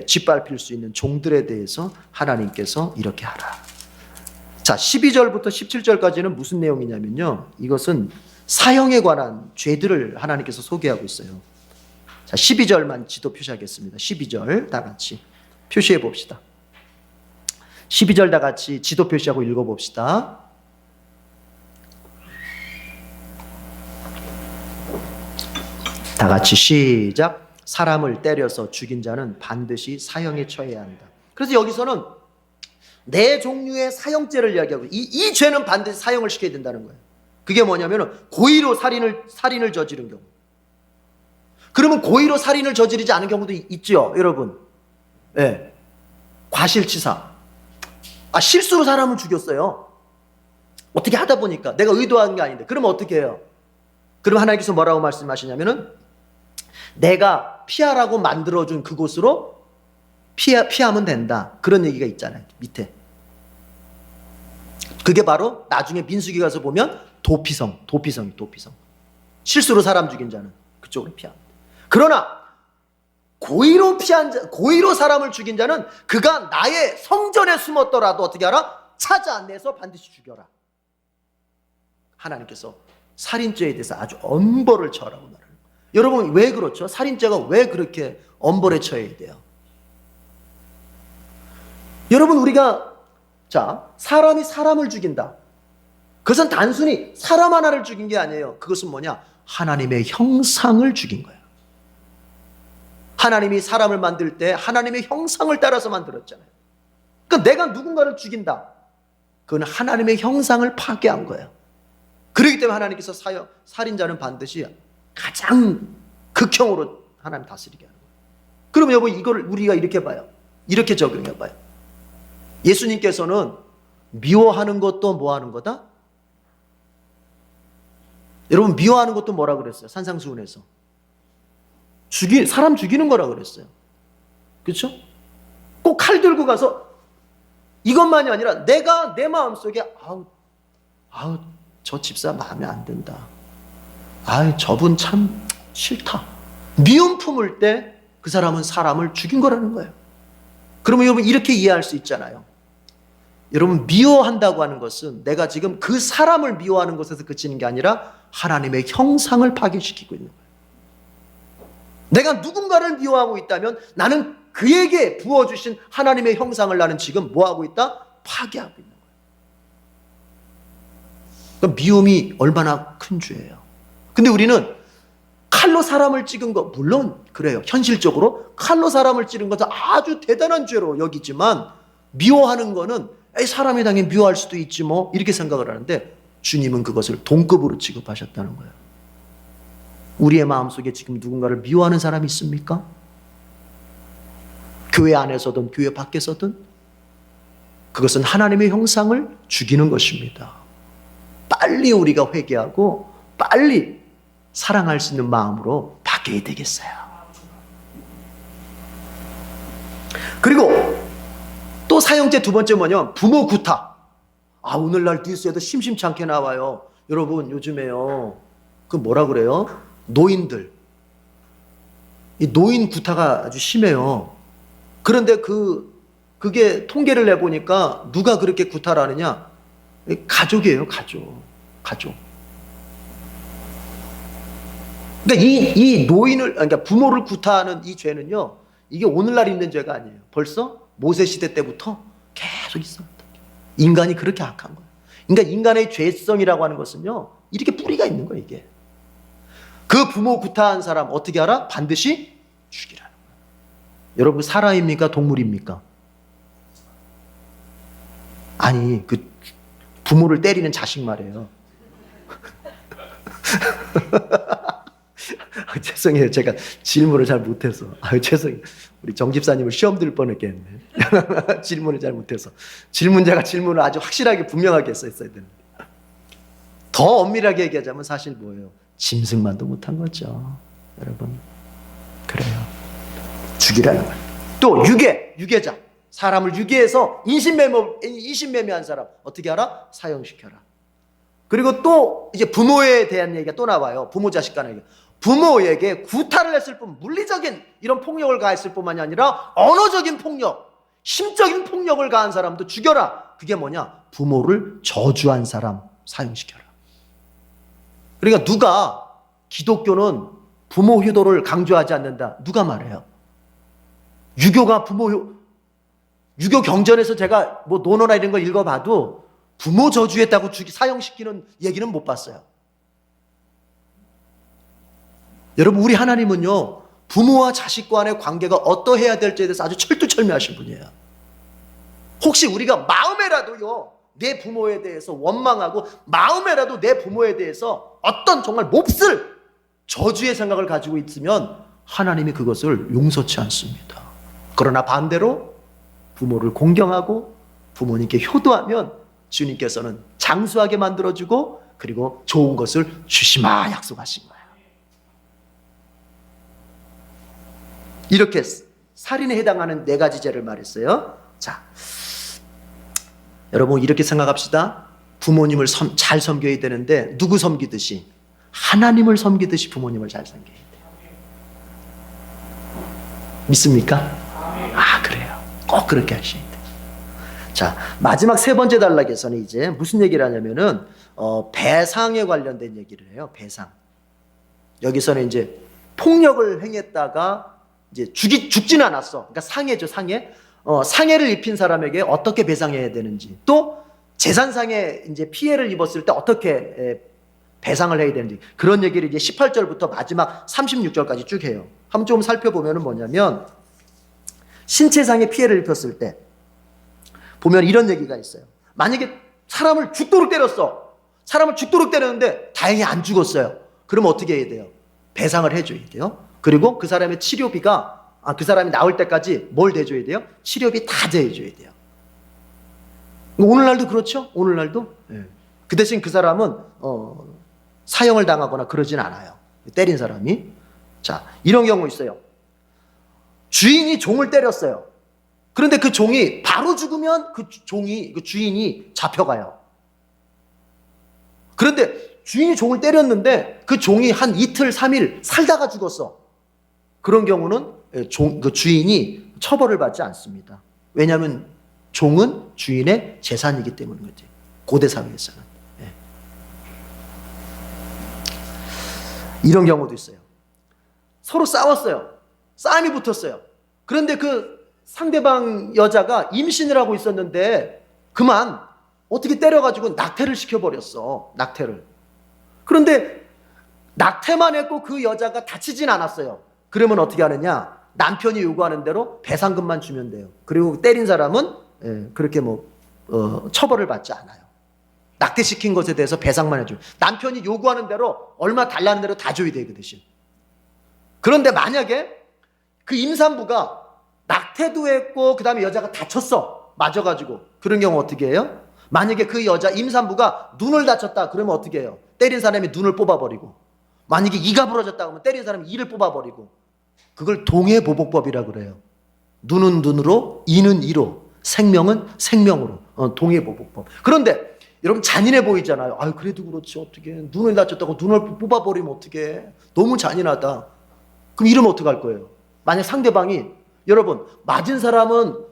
Speaker 1: 짓밟힐 수 있는 종들에 대해서 하나님께서 이렇게 하라. 자, 12절부터 17절까지는 무슨 내용이냐면요, 이것은 사형에 관한 죄들을 하나님께서 소개하고 있어요. 자, 12절만 지도 표시하겠습니다. 12절 다 같이 표시해 봅시다. 12절 다 같이 지도 표시하고 읽어봅시다. 다 같이 시작. 사람을 때려서 죽인 자는 반드시 사형에 처해야 한다. 그래서 여기서는 네 종류의 사형죄를 이야기하고, 이 죄는 반드시 사형을 시켜야 된다는 거예요. 그게 뭐냐면 고의로 살인을 저지른 경우. 그러면 고의로 살인을 저지르지 않은 경우도 있죠, 여러분. 네. 과실치사. 실수로 사람을 죽였어요. 어떻게 하다 보니까 내가 의도한 게 아닌데. 그러면 어떻게 해요? 그럼 하나님께서 뭐라고 말씀하시냐면은 내가 피하라고 만들어준 그곳으로 피하면 된다. 그런 얘기가 있잖아요, 밑에. 그게 바로 나중에 민수기 가서 보면 도피성. 실수로 사람 죽인 자는 그쪽으로 피합니다. 그러나 고의로 사람을 죽인 자는 그가 나의 성전에 숨었더라도 어떻게 하라? 찾아내서 반드시 죽여라. 하나님께서 살인죄에 대해서 아주 엄벌을 처하라고 말하는 거예요. 여러분, 왜 그렇죠? 살인죄가 왜 그렇게 엄벌에 처해야 돼요? 여러분, 우리가 사람이 사람을 죽인다. 그것은 단순히 사람 하나를 죽인 게 아니에요. 그것은 뭐냐? 하나님의 형상을 죽인 거예요. 하나님이 사람을 만들 때 하나님의 형상을 따라서 만들었잖아요. 그러니까 내가 누군가를 죽인다. 그건 하나님의 형상을 파괴한 거예요. 그렇기 때문에 하나님께서 살인자는 반드시 가장 극형으로 하나님 다스리게 하는 거예요. 그럼 여러분, 이걸 우리가 이렇게 봐요. 이렇게 적용해 봐요. 예수님께서는 미워하는 것도 뭐 하는 거다? 여러분, 미워하는 것도 뭐라 그랬어요? 산상수훈에서 사람 죽이는 거라 그랬어요. 그렇죠? 꼭 칼 들고 가서 이것만이 아니라 내가 내 마음속에 저 집사 마음에 안 든다. 저분 참 싫다. 미움 품을 때 그 사람은 사람을 죽인 거라는 거예요. 그러면 여러분, 이렇게 이해할 수 있잖아요. 여러분, 미워한다고 하는 것은 내가 지금 그 사람을 미워하는 것에서 그치는 게 아니라 하나님의 형상을 파괴시키고 있는 거예요. 내가 누군가를 미워하고 있다면 나는 그에게 부어주신 하나님의 형상을 나는 지금 뭐하고 있다? 파괴하고 있는 거예요. 그러니까 미움이 얼마나 큰 죄예요. 근데 우리는 칼로 사람을 찍은 거, 물론 그래요. 현실적으로 칼로 사람을 찌른 것은 아주 대단한 죄로 여기지만, 미워하는 거는 사람이 당연히 미워할 수도 있지 뭐, 이렇게 생각을 하는데 주님은 그것을 동급으로 취급하셨다는 거예요. 우리의 마음속에 지금 누군가를 미워하는 사람이 있습니까? 교회 안에서든 교회 밖에서든. 그것은 하나님의 형상을 죽이는 것입니다. 빨리 우리가 회개하고 빨리 사랑할 수 있는 마음으로 바뀌어야 되겠어요. 그리고 또 사형제 두 번째 뭐냐면 부모 구타. 오늘날 뉴스에도 심심찮게 나와요. 여러분 요즘에요. 그 뭐라 그래요? 노인들. 이 노인 구타가 아주 심해요. 그런데 그게 통계를 내보니까 누가 그렇게 구타를 하느냐? 가족이에요, 가족. 그러니까 이 노인을, 그러니까 부모를 구타하는 이 죄는요, 이게 오늘날 있는 죄가 아니에요. 벌써 모세 시대 때부터 계속 있었다. 인간이 그렇게 악한 거예요. 그러니까 인간의 죄성이라고 하는 것은요, 이렇게 뿌리가 있는 거예요, 이게. 그 부모 구타한 사람 어떻게 알아? 반드시 죽이라는 거예요. 여러분, 사람입니까? 동물입니까? 아니, 그 부모를 때리는 자식 말이에요. 죄송해요. 제가 질문을 잘 못해서. 죄송해요. 우리 정 집사님을 시험 들 뻔했겠네. 질문을 잘 못해서. 질문자가 질문을 아주 확실하게 분명하게 했어야 되는데. 더 엄밀하게 얘기하자면 사실 뭐예요? 짐승만도 못한 거죠. 여러분. 그래요. 죽이라는 거예요. 또 유괴자. 사람을 유괴해서 인신매매한 사람 어떻게 알아? 사형시켜라. 그리고 또 이제 부모에 대한 얘기가 또 나와요. 부모 자식 간의 얘기. 부모에게 구타를 했을 뿐, 물리적인 이런 폭력을 가했을 뿐만이 아니라 언어적인 폭력, 심적인 폭력을 가한 사람도 죽여라. 그게 뭐냐? 부모를 저주한 사람 사형시켜라. 그러니까 누가 기독교는 부모 효도를 강조하지 않는다. 누가 말해요? 유교가 유교 경전에서 제가 뭐 논어나 이런 거 읽어봐도 부모 저주했다고 사형시키는 얘기는 못 봤어요. 여러분, 우리 하나님은요, 부모와 자식 간의 관계가 어떠해야 될지에 대해서 아주 철두철미하신 분이에요. 혹시 우리가 마음에라도요, 내 부모에 대해서 원망하고 마음에라도 내 부모에 대해서 어떤 정말 몹쓸 저주의 생각을 가지고 있으면 하나님이 그것을 용서치 않습니다. 그러나 반대로 부모를 공경하고 부모님께 효도하면 주님께서는 장수하게 만들어주고 그리고 좋은 것을 주시마 약속하신 거예요. 이렇게 살인에 해당하는 4가지 죄를 말했어요. 자, 여러분 이렇게 생각합시다. 부모님을 잘 섬겨야 되는데 누구 섬기듯이? 하나님을 섬기듯이 부모님을 잘 섬겨야 돼요. 믿습니까? 그래요. 꼭 그렇게 하셔야 돼요. 자, 마지막 3번째 단락에서는 이제 무슨 얘기를 하냐면은 배상에 관련된 얘기를 해요. 배상. 여기서는 이제 폭력을 행했다가 이제 죽지는 않았어. 그러니까 상해죠, 상해. 상해를 입힌 사람에게 어떻게 배상해야 되는지, 또 재산상의 이제 피해를 입었을 때 어떻게 배상을 해야 되는지, 그런 얘기를 이제 18절부터 마지막 36절까지 쭉 해요. 한번 좀 살펴보면은 뭐냐면, 신체상의 피해를 입혔을 때 보면 이런 얘기가 있어요. 만약에 사람을 죽도록 때렸어. 사람을 죽도록 때렸는데 다행히 안 죽었어요. 그럼 어떻게 해야 돼요? 배상을 해줘야 돼요. 그리고 그 사람의 치료비가 그 사람이 나올 때까지 뭘 대줘야 돼요? 치료비 다 대줘야 돼요. 오늘날도 그렇죠? 오늘날도? 네. 그 대신 그 사람은 사형을 당하거나 그러진 않아요. 때린 사람이. 자, 이런 경우 있어요. 주인이 종을 때렸어요. 그런데 그 종이 바로 죽으면 그 주인이 잡혀가요. 그런데 주인이 종을 때렸는데 그 종이 한 이틀, 3일 살다가 죽었어. 그런 경우는 그 주인이 처벌을 받지 않습니다. 왜냐하면 종은 주인의 재산이기 때문인 거지. 고대 사회에서는. 네. 이런 경우도 있어요. 서로 싸웠어요. 싸움이 붙었어요. 그런데 그 상대방 여자가 임신을 하고 있었는데 그만 어떻게 때려가지고 낙태를 시켜버렸어. 낙태를. 그런데 낙태만 했고 그 여자가 다치진 않았어요. 그러면 어떻게 하느냐? 남편이 요구하는 대로 배상금만 주면 돼요. 그리고 때린 사람은 그렇게 처벌을 받지 않아요. 낙태시킨 것에 대해서 배상만 해줘요. 남편이 요구하는 대로 얼마 달라는 대로 다 줘야 돼요, 그 대신. 그런데 만약에 그 임산부가 낙태도 했고 그 다음에 여자가 다쳤어. 맞아가지고. 그런 경우 어떻게 해요? 만약에 그 여자 임산부가 눈을 다쳤다 그러면 어떻게 해요? 때린 사람이 눈을 뽑아버리고, 만약에 이가 부러졌다 그러면 때린 사람이 이를 뽑아버리고, 그걸 동해보복법이라고 그래요. 눈은 눈으로, 이는 이로, 생명은 생명으로. 동해보복법. 그런데 여러분 잔인해 보이잖아요. 아유 그래도 그렇지 어떻게 눈을 다쳤다고 눈을 뽑아버리면 어떻게 너무 잔인하다. 그럼 이러면 어떡할 거예요? 만약 상대방이, 여러분 맞은 사람은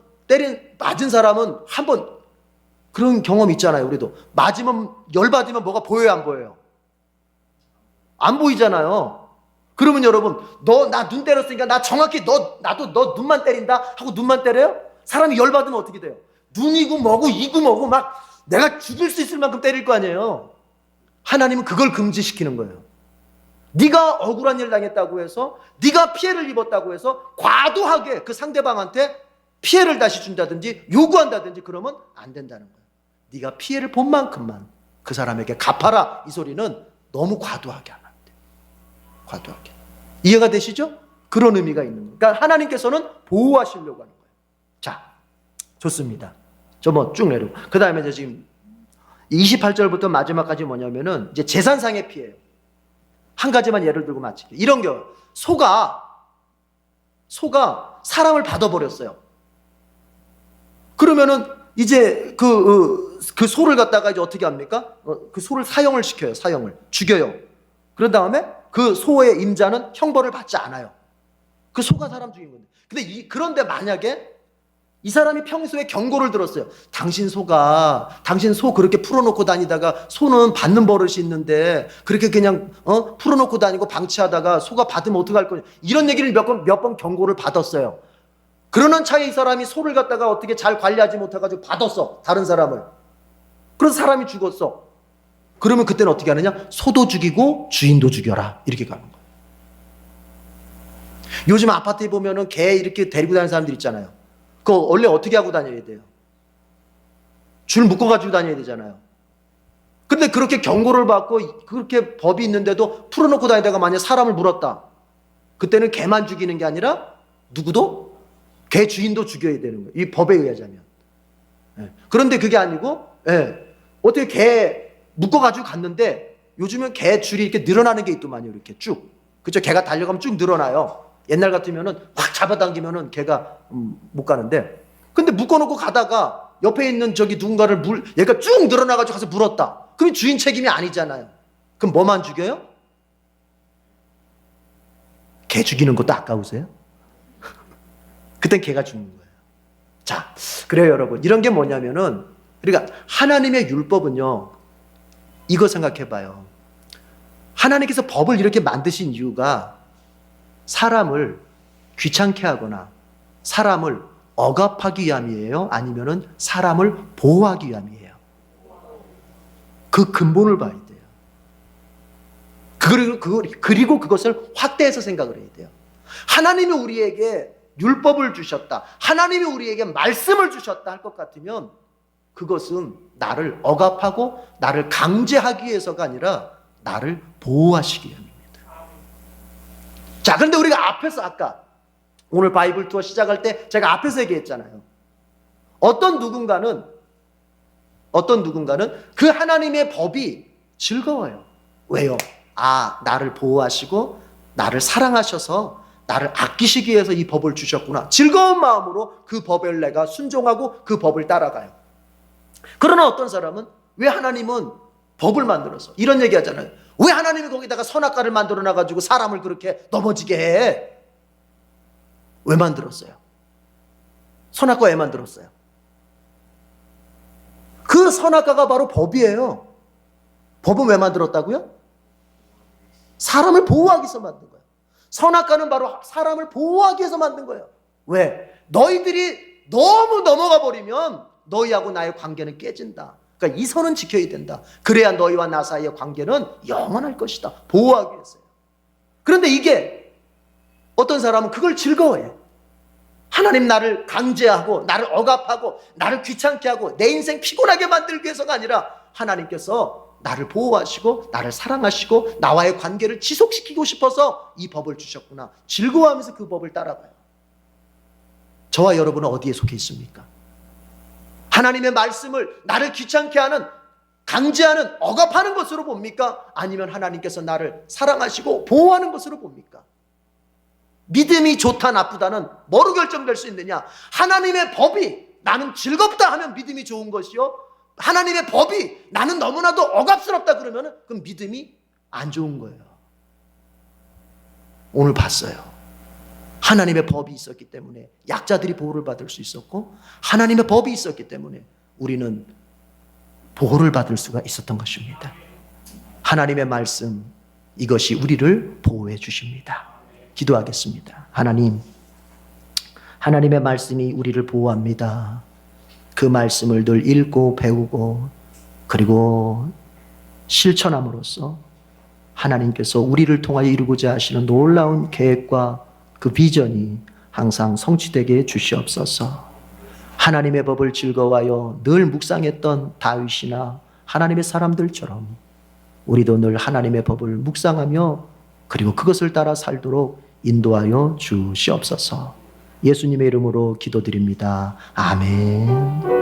Speaker 1: 한번 그런 경험 있잖아요. 우리도 맞으면 열받으면 뭐가 보여요 안 보여요? 안 보이잖아요. 그러면 여러분 너 나 눈 때렸으니까 나 정확히 나도 너 눈만 때린다 하고 눈만 때려요? 사람이 열받으면 어떻게 돼요? 눈이고 뭐고 이고 뭐고 막 내가 죽일 수 있을 만큼 때릴 거 아니에요. 하나님은 그걸 금지시키는 거예요. 네가 억울한 일 당했다고 해서, 네가 피해를 입었다고 해서 과도하게 그 상대방한테 피해를 다시 준다든지 요구한다든지 그러면 안 된다는 거예요. 네가 피해를 본 만큼만 그 사람에게 갚아라. 이 소리는 너무 과도하게 하면 안 돼요. 과도하게. 이해가 되시죠? 그런 의미가 있는 거예요. 그러니까 하나님께서는 보호하시려고 하는 거예요. 자, 좋습니다. 저 뭐 쭉 내려. 그 다음에 이제 지금 28절부터 마지막까지 뭐냐면은 이제 재산상의 피해예요. 한 가지만 예를 들고 마칠게요. 이런 경우 소가 사람을 받아버렸어요. 그러면은 이제 그 소를 갖다가 이제 어떻게 합니까? 그 소를 사형을 시켜요. 사형을 죽여요. 그런 다음에 그 소의 임자는 형벌을 받지 않아요. 그 소가 사람 죽인 건데. 근데 그런데 만약에 이 사람이 평소에 경고를 들었어요. 당신 소 그렇게 풀어놓고 다니다가 소는 받는 버릇이 있는데 그렇게 그냥 풀어놓고 다니고 방치하다가 소가 받으면 어떡할 거냐. 이런 얘기를 몇 번 경고를 받았어요. 그러는 차에 이 사람이 소를 갖다가 어떻게 잘 관리하지 못해가지고 받았어. 다른 사람을. 그래서 사람이 죽었어. 그러면 그때는 어떻게 하느냐? 소도 죽이고 주인도 죽여라. 이렇게 가는 거예요. 요즘 아파트에 보면은 개 이렇게 데리고 다니는 사람들 있잖아요. 그거 원래 어떻게 하고 다녀야 돼요? 줄 묶어가지고 다녀야 되잖아요. 근데 그렇게 경고를 받고 그렇게 법이 있는데도 풀어놓고 다니다가 만약 사람을 물었다. 그때는 개만 죽이는 게 아니라 누구도? 개 주인도 죽여야 되는 거예요. 이 법에 의하자면. 그런데 그게 아니고 어떻게 개 묶어가지고 갔는데 요즘은 개 줄이 이렇게 늘어나는 게 있더만요. 이렇게 쭉. 그죠? 개가 달려가면 쭉 늘어나요. 옛날 같으면은 확 잡아당기면은 개가 못 가는데, 근데 묶어놓고 가다가 옆에 있는 저기 누군가를 얘가 쭉 늘어나가지고 가서 물었다. 그럼 주인 책임이 아니잖아요. 그럼 뭐만 죽여요? 개 죽이는 것도 아까우세요? 그땐 개가 죽는 거예요. 자, 그래요 여러분. 이런 게 뭐냐면은, 그러니까 하나님의 율법은요, 이거 생각해봐요. 하나님께서 법을 이렇게 만드신 이유가 사람을 귀찮게 하거나 사람을 억압하기 위함이에요? 아니면은 사람을 보호하기 위함이에요? 그 근본을 봐야 돼요. 그리고 그것을 확대해서 생각을 해야 돼요. 하나님이 우리에게 율법을 주셨다. 하나님이 우리에게 말씀을 주셨다 할 것 같으면 그것은 나를 억압하고 나를 강제하기 위해서가 아니라 나를 보호하시기 위함입니다. 자, 그런데 우리가 앞에서 아까 오늘 바이블 투어 시작할 때 제가 앞에서 얘기했잖아요. 어떤 누군가는 그 하나님의 법이 즐거워요. 왜요? 나를 보호하시고 나를 사랑하셔서 나를 아끼시기 위해서 이 법을 주셨구나. 즐거운 마음으로 그 법을 내가 순종하고 그 법을 따라가요. 그러나 어떤 사람은 왜 하나님은 법을 만들어서 이런 얘기 하잖아요. 왜 하나님이 거기다가 선악과를 만들어 놔가지고 사람을 그렇게 넘어지게 해? 왜 만들었어요? 선악과 왜 만들었어요? 그 선악과가 바로 법이에요. 법은 왜 만들었다고요? 사람을 보호하기 위해서 만든 거예요. 선악과는 바로 사람을 보호하기 위해서 만든 거예요. 왜? 너희들이 너무 넘어가 버리면 너희하고 나의 관계는 깨진다. 그러니까 이 선은 지켜야 된다. 그래야 너희와 나 사이의 관계는 영원할 것이다. 보호하기 위해서요. 그런데 이게 어떤 사람은 그걸 즐거워해. 하나님 나를 강제하고 나를 억압하고 나를 귀찮게 하고 내 인생 피곤하게 만들기 위해서가 아니라 하나님께서 나를 보호하시고 나를 사랑하시고 나와의 관계를 지속시키고 싶어서 이 법을 주셨구나. 즐거워하면서 그 법을 따라가요. 저와 여러분은 어디에 속해 있습니까? 하나님의 말씀을 나를 귀찮게 하는, 강제하는, 억압하는 것으로 봅니까? 아니면 하나님께서 나를 사랑하시고 보호하는 것으로 봅니까? 믿음이 좋다 나쁘다는 뭐로 결정될 수 있느냐? 하나님의 법이 나는 즐겁다 하면 믿음이 좋은 것이요, 하나님의 법이 나는 너무나도 억압스럽다 그러면 그건 믿음이 안 좋은 거예요. 오늘 봤어요. 하나님의 법이 있었기 때문에 약자들이 보호를 받을 수 있었고, 하나님의 법이 있었기 때문에 우리는 보호를 받을 수가 있었던 것입니다. 하나님의 말씀, 이것이 우리를 보호해 주십니다. 기도하겠습니다. 하나님, 하나님의 말씀이 우리를 보호합니다. 그 말씀을 늘 읽고 배우고 그리고 실천함으로써 하나님께서 우리를 통하여 이루고자 하시는 놀라운 계획과 그 비전이 항상 성취되게 해 주시옵소서. 하나님의 법을 즐거워하여 늘 묵상했던 다윗이나 하나님의 사람들처럼 우리도 늘 하나님의 법을 묵상하며 그리고 그것을 따라 살도록 인도하여 주시옵소서. 예수님의 이름으로 기도드립니다. 아멘.